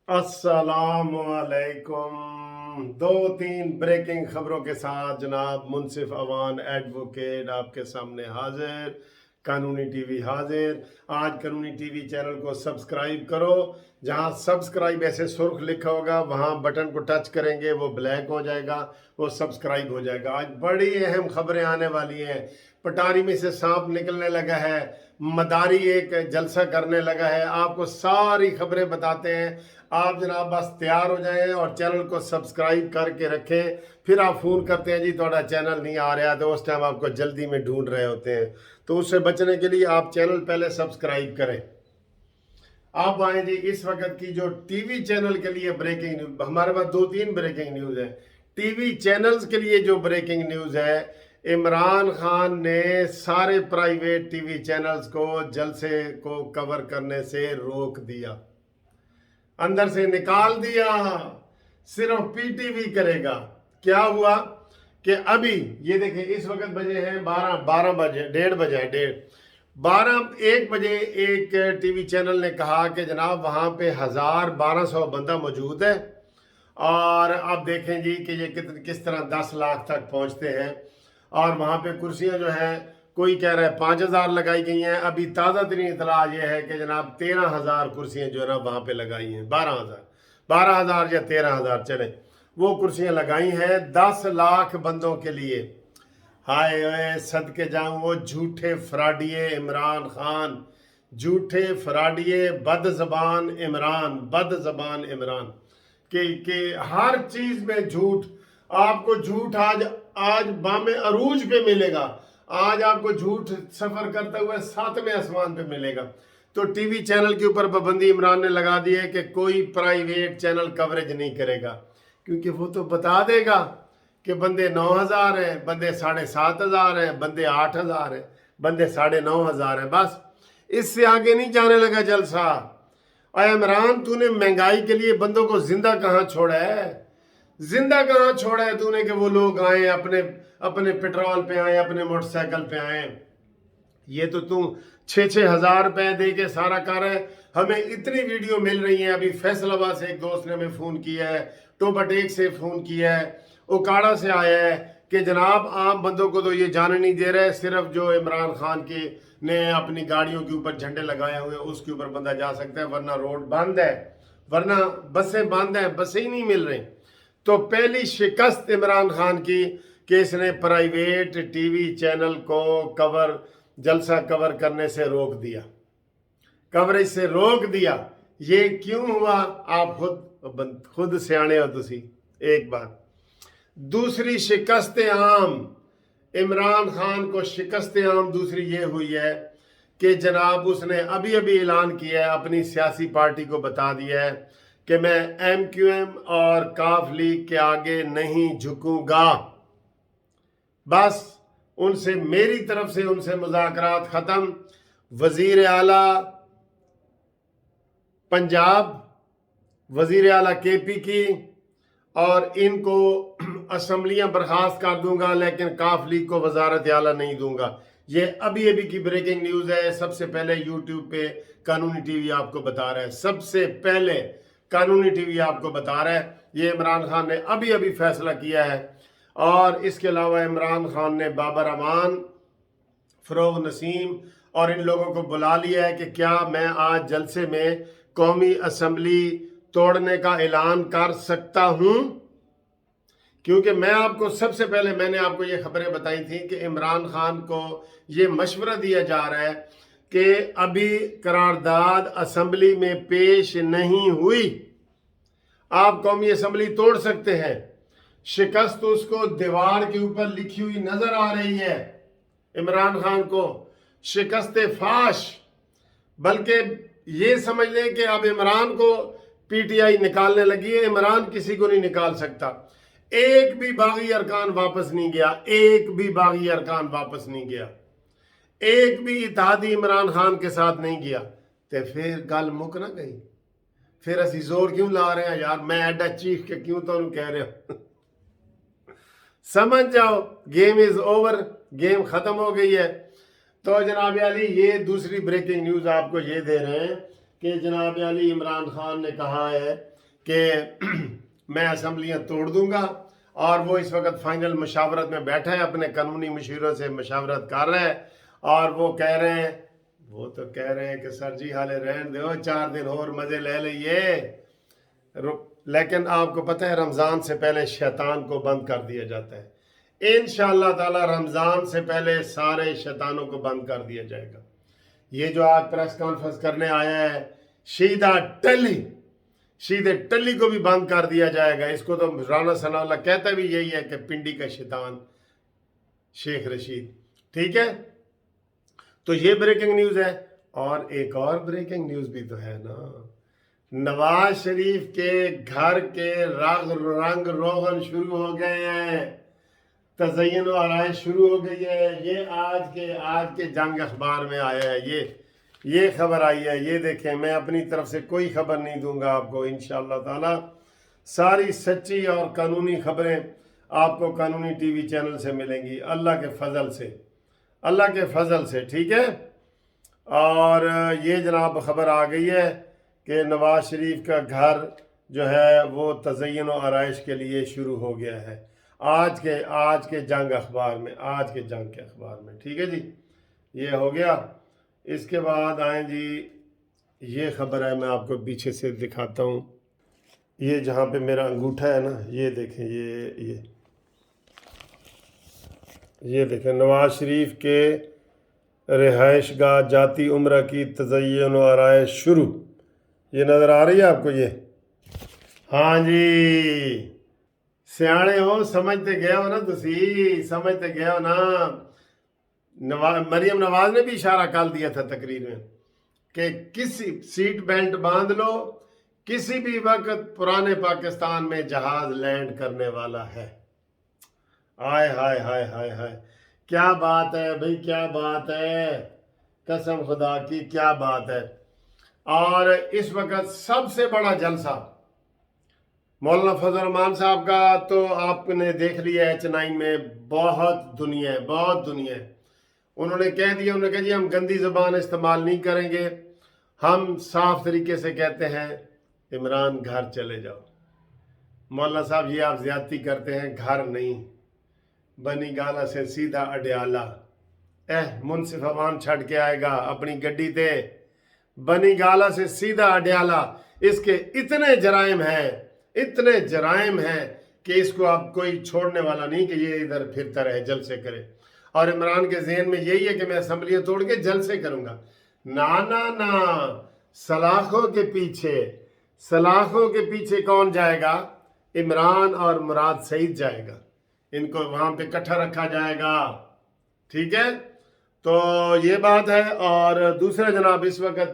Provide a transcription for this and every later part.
अस्सलामुअलैकुम। दो तीन ब्रेकिंग खबरों के साथ जनाब मुनसिफ अवान एडवोकेट आपके सामने हाजिर। कानूनी टीवी हाजिर। आज कानूनी टीवी चैनल को सब्सक्राइब करो। जहां सब्सक्राइब ऐसे सुर्ख लिखा होगा वहां बटन को टच करेंगे, वो ब्लैक हो जाएगा, वो सब्सक्राइब हो जाएगा। आज बड़ी अहम खबरें आने वाली हैं। पटारी में से सांप निकलने लगा है, मदारी एक जलसा करने लगा है। आपको सारी खबरें बताते हैं। आप जनाब बस तैयार हो जाएं और चैनल को सब्सक्राइब करके रखें। फिर आप फ़ोन करते हैं जी थोड़ा चैनल नहीं आ रहा, तो उस टाइम आपको जल्दी में ढूंढ रहे होते हैं। तो उससे बचने के लिए आप चैनल पहले सब्सक्राइब करें। आप आए जी इस वक्त की जो टीवी चैनल के लिए ब्रेकिंग न्यूज, हमारे पास दो तीन ब्रेकिंग न्यूज़ है। टीवी चैनल्स के लिए जो ब्रेकिंग न्यूज़ है, इमरान खान ने सारे प्राइवेट टीवी चैनल्स को जलसे को कवर करने से रोक दिया, अंदर से निकाल दिया। सिर्फ पीटीवी करेगा। क्या हुआ कि अभी ये देखें, इस वक्त बजे हैं 12 बजे, 1:30 बजे है, 1 बजे एक टीवी चैनल ने कहा कि जनाब वहाँ पे 1200 बंदा मौजूद है। और आप देखें जी कि ये किस तरह 10 लाख तक पहुँचते हैं। और वहाँ पे कुर्सियाँ जो हैं, कोई कह रहा है 5000 लगाई गई हैं। अभी ताज़ा तरीन इतला ये है कि जनाब 13,000 कुर्सियाँ जो है ना वहाँ पे लगाई हैं। 12,000 या 13,000 चले, वो कुर्सियाँ लगाई हैं 10 लाख बंदों के लिए। हाय ओए सदके जाऊं वो झूठे फ्राडिये इमरान खान, झूठे फ्राडिये बदजबान इमरान कि हर चीज में झूठ। आपको झूठ आज बामे अरूज पे मिलेगा। आज आपको झूठ सफर करते हुए 7वें आसमान पे मिलेगा। तो टीवी चैनल के ऊपर पाबंदी इमरान ने लगा दी है कि कोई प्राइवेट चैनल कवरेज नहीं करेगा, क्योंकि वो तो बता देगा कि बंदे 9,000 हैं, बंदे 7,500 हैं, बंदे 8,000 हैं, बंदे 9,500 हैं। बस इससे आगे नहीं जाने लगा जलसा। और इमरान, तूने महंगाई के लिए बंदों को जिंदा कहाँ छोड़ा है? जिंदा कहाँ छोड़ा है तूने कि वो लोग आए अपने अपने पेट्रोल पे आए, अपने मोटरसाइकिल पे आए। ये तो तू 6,000 रुपए दे के सारा कर है। हमें इतनी वीडियो मिल रही है। अभी फैसलाबाद से एक दोस्त ने हमें फ़ोन किया है, टोबटेक से फ़ोन किया है, ओकाड़ा से आया है कि जनाब आम बंदों को तो ये जाने नहीं दे रहे, सिर्फ जो इमरान खान के ने अपनी गाड़ियों के ऊपर झंडे लगाए हुए उसके ऊपर बंदा जा सकता है, वरना रोड बंद है, वरना बसें बंद हैं, बसें ही नहीं मिल रही। तो पहली शिकस्त इमरान खान की कि इसने प्राइवेट टीवी चैनल को जलसा कवर करने से रोक दिया, कवरेज से रोक दिया। ये क्यों हुआ? आप खुद सियाने हो तुसी। एक बात। दूसरी शिकस्त आम, इमरान खान को शिकस्त आम दूसरी ये हुई है कि जनाब उसने अभी ऐलान किया है, अपनी सियासी पार्टी को बता दिया है कि मैं MQM और काफ लीग के आगे नहीं झुकूंगा। बस उनसे मेरी तरफ से उनसे मुज़ाकरात खत्म। वजीर आला पंजाब, वजीर आला KP की, और इनको असम्बलियां बर्खास्त कर दूंगा, लेकिन काफ लीग को वजारत आला नहीं दूंगा। ये अभी की ब्रेकिंग न्यूज़ है। सबसे पहले यूट्यूब पे कानूनी टीवी आपको बता रहा है, सबसे पहले कानूनी टीवी आपको बता रहा है। ये इमरान खान ने अभी फैसला किया है। और इसके अलावा इमरान खान ने बाबर अमान, फरोग नसीम और इन लोगों को बुला लिया है कि क्या मैं आज जलसे में कौमी असम्बली तोड़ने का ऐलान कर सकता हूं। क्योंकि मैं आपको सबसे पहले मैंने आपको ये खबरें बताई थी कि इमरान खान को ये मशवरा दिया जा रहा है कि अभी करारदाद असम्बली में पेश नहीं हुई, आप कौमी असम्बली तोड़ सकते हैं। शिकस्त उसको दीवार के ऊपर लिखी हुई नजर आ रही है इमरान खान को, शिकस्त फाश। बल्कि ये समझ लें कि अब इमरान को PTI निकालने लगी है। इमरान किसी को नहीं निकाल सकता। एक भी बागी अरकान वापस नहीं गया, एक भी बागी अरकान वापस नहीं गया, एक भी इत्तेहादी इमरान खान के साथ नहीं गया। तो फिर गल मुक ना गई। फिर असी जोर क्यों ला रहे हैं यार? मैं एडा चीख के क्यों तो कह रहे हो? समझ जाओ, गेम इज ओवर, गेम खत्म हो गई है। तो जनाब अली, ये दूसरी ब्रेकिंग न्यूज आपको ये दे रहे हैं کہ جناب علی عمران خان نے کہا ہے کہ میں اسمبلیاں توڑ دوں گا، اور وہ اس وقت فائنل مشاورت میں بیٹھا ہے، اپنے قانونی مشیروں سے مشاورت کر رہا ہے، اور وہ کہہ رہے ہیں کہ سر جی حالے رہن دو، 4 دن اور مزے لے لئیے۔ لیکن آپ کو پتہ ہے رمضان سے پہلے شیطان کو بند کر دیا جاتا ہے۔ انشاءاللہ تعالی رمضان سے پہلے سارے شیطانوں کو بند کر دیا جائے گا۔ یہ جو آج پریس کانفرنس کرنے آیا ہے شیدہ ٹلی کو بھی بند کر دیا جائے گا۔ اس کو تو رانا ثناء اللہ کہتا بھی یہی ہے کہ پنڈی کا شیطان شیخ رشید، ٹھیک ہے۔ تو یہ بریکنگ نیوز ہے، اور ایک اور بریکنگ نیوز بھی تو ہے نا، نواز شریف کے گھر کے رنگ روغن شروع ہو گئے ہیں، تزئین و آرائش شروع ہو گئی ہے۔ یہ آج کے جنگ اخبار میں آیا ہے، یہ خبر آئی ہے، یہ دیکھیں۔ میں اپنی طرف سے کوئی خبر نہیں دوں گا آپ کو، انشاءاللہ تعالی ساری سچی اور قانونی خبریں آپ کو قانونی ٹی وی چینل سے ملیں گی، اللہ کے فضل سے، ٹھیک ہے۔ اور یہ جناب خبر آ گئی ہے کہ نواز شریف کا گھر جو ہے وہ تزئین و آرائش کے لیے شروع ہو گیا ہے، آج کے جنگ کے اخبار میں، ٹھیک ہے جی۔ یہ ہو گیا۔ اس کے بعد آئیں جی، یہ خبر ہے، میں آپ کو پیچھے سے دکھاتا ہوں، یہ جہاں پہ میرا انگوٹھا ہے نا، یہ دیکھیں، یہ دیکھیں نواز شریف کے رہائش گاہ جاتی عمرہ کی تزئین و آرائش شروع، یہ نظر آ رہی ہے آپ کو؟ یہ ہاں جی، سیانے ہو، سمجھتے گئے ہو نا، تسی سمجھتے گئے ہو نا۔ مریم نواز نے بھی اشارہ کر دیا تھا تقریر میں کہ کسی سیٹ بیلٹ باندھ لو، کسی بھی وقت پرانے پاکستان میں جہاز لینڈ کرنے والا ہے۔ ہائے ہائے ہائے ہائے ہائے، کیا بات ہے بھئی، کیا بات ہے، قسم خدا کی کیا بات ہے۔ اور اس وقت سب سے بڑا جلسہ مولانا فضل الرحمان صاحب کا تو آپ نے دیکھ لیا H9 میں، بہت دنیا ہے۔ انہوں نے کہہ دیا، انہوں نے کہا جی ہم گندی زبان استعمال نہیں کریں گے، ہم صاف طریقے سے کہتے ہیں عمران گھر چلے جاؤ۔ مولانا صاحب یہ آپ زیادتی کرتے ہیں، گھر نہیں، بنی گالا سے سیدھا اڈیالہ۔ منصف امان چھڑ کے آئے گا اپنی گڈی تے، بنی گالا سے سیدھا اڈیالہ۔ اس کے اتنے جرائم ہیں کہ اس کو اب کوئی چھوڑنے والا نہیں کہ یہ ادھر پھرتا رہے، جلسے کرے۔ اور عمران کے ذہن میں یہی ہے کہ میں اسمبلیاں توڑ کے جلسے کروں گا۔ نا، سلاخوں کے پیچھے کون جائے گا؟ عمران اور مراد سعید جائے گا، ان کو وہاں پہ اکٹھا رکھا جائے گا، ٹھیک ہے۔ تو یہ بات ہے۔ اور دوسرا جناب، اس وقت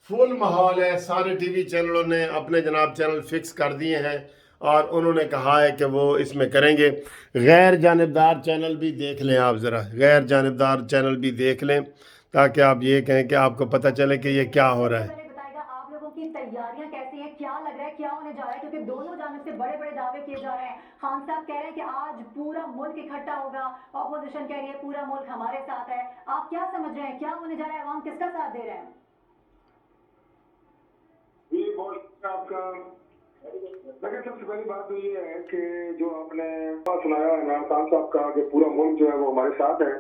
فل ماحول ہے، سارے ٹی وی چینلوں نے اپنے جناب چینل فکس کر دیے ہیں، اور انہوں نے کہا ہے کہ وہ اس میں کریں گے۔ غیر جانبدار چینل بھی دیکھ لیں، آپ ذرا غیر جانبدار چینل بھی دیکھ لیں، تاکہ آپ یہ کہیں کہ آپ کو پتہ چلے کہ یہ کیا ہو رہا ہے۔ آپ لوگوں کی تیاریاں کیسی ہیں، کیا لگ رہا ہے کیا ہونے جا رہا ہے؟ کیونکہ دونوں جانب سے بڑے بڑے دعوے کیے جا رہے ہیں۔ خان صاحب کہہ رہے ہیں کہ آج پورا ملک اکٹھا ہوگا، اپوزیشن کہہ رہی ہے پورا ملک ہمارے ساتھ ہے۔ آپ کیا سمجھ رہے ہیں، کیا ہونے جا رہا ہے، عوام کس کا ساتھ دے رہے ہیں؟ جی بہت شکریہ آپ کا۔ لیکن سب سے پہلی بات تو یہ ہے کہ جو آپ نے سنایا عمران خان صاحب کا کہ پورا ملک جو ہے وہ ہمارے ساتھ ہے،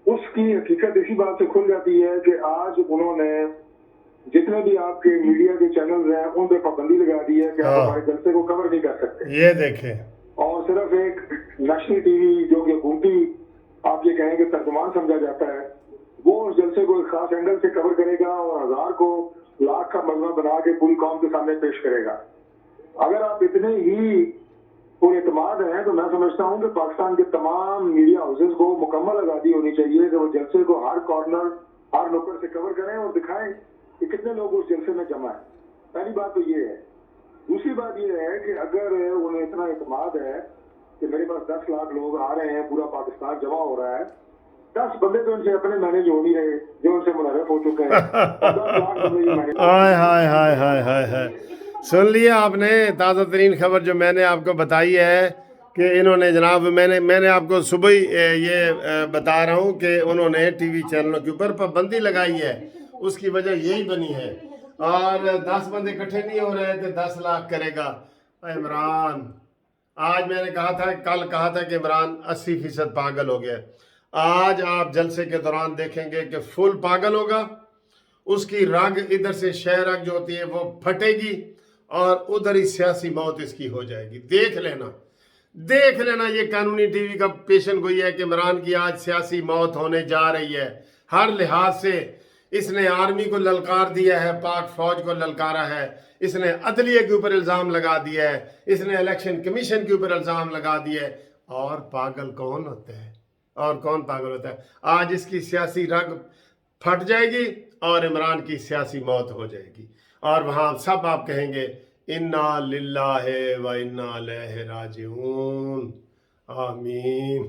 اس کی حقیقت اسی بات سے کھل جاتی ہے کہ آج انہوں نے جتنے بھی آپ کے میڈیا کے چینلز ہیں ان پہ پابندی لگا دی ہے کہ آپ ہمارے جلسے کو کور نہیں کر سکتے۔ یہ دیکھیں، اور صرف ایک نیشنل ٹی وی جو کہ حکومتی آپ یہ کہیں کہ ترجمان سمجھا جاتا ہے، وہ اس جلسے کو ایک خاص اینگل سے کور کرے گا اور 1000 کو لاکھ کا مجمع بنا کے پوری قوم کے سامنے پیش کرے گا۔ اگر آپ اتنے ہی پورے اعتماد ہیں تو میں سمجھتا ہوں کہ پاکستان کے تمام میڈیا ہاؤسز کو مکمل آزادی ہونی چاہیے کہ وہ جلسے کو ہر کارنر ہر نکڑ سے کور کریں اور دکھائیں کہ کتنے لوگ اس جلسے میں جمع ہیں۔ پہلی بات تو یہ ہے۔ دوسری بات یہ ہے کہ اگر انہیں اتنا اعتماد ہے کہ میرے پاس 10 لاکھ لوگ آ رہے ہیں، پورا پاکستان جمع ہو رہا ہے، 10 بندے تو ان سے اپنے مینیج ہو نہیں رہے جو ان سے منحرف ہو چکے ہیں، 10 لاکھ بندے بھی مینیج۔ ہائے سن لیا آپ نے تازہ ترین خبر جو میں نے آپ کو بتائی ہے کہ انہوں نے جناب، میں نے آپ کو صبح ہی یہ بتا رہا ہوں کہ انہوں نے ٹی وی چینلوں کے اوپر پابندی لگائی ہے، उसकी वजह यही बनी है। और 10 बंदे इकट्ठे नहीं हो रहे थे, 10 लाख करेगा इमरान। आज मैंने कहा था, कल कहा था कि इमरान 80% पागल हो गया। आज आप जलसे के दौरान देखेंगे कि फुल पागल होगा। उसकी रग इधर से शह रग जो होती है वो फटेगी और उधर ही सियासी मौत इसकी हो जाएगी। देख लेना ये कानूनी टीवी का पेशन गोई है कि इमरान की आज सियासी मौत होने जा रही है। हर लिहाज से इसने आर्मी को ललकार दिया है, पाक फौज को ललकारा है, इसने अदलिया के ऊपर इल्ज़ाम लगा दिया है, इसने इलेक्शन कमीशन के ऊपर इल्ज़ाम लगा दिया है। और पागल कौन होता है और कौन पागल होता है? आज इसकी सियासी रग फट जाएगी और इमरान की सियासी मौत हो जाएगी। और वहाँ सब आप कहेंगे इन्ना लिल्लाहि व इन्ना इलैहि राजिऊन, आमीन।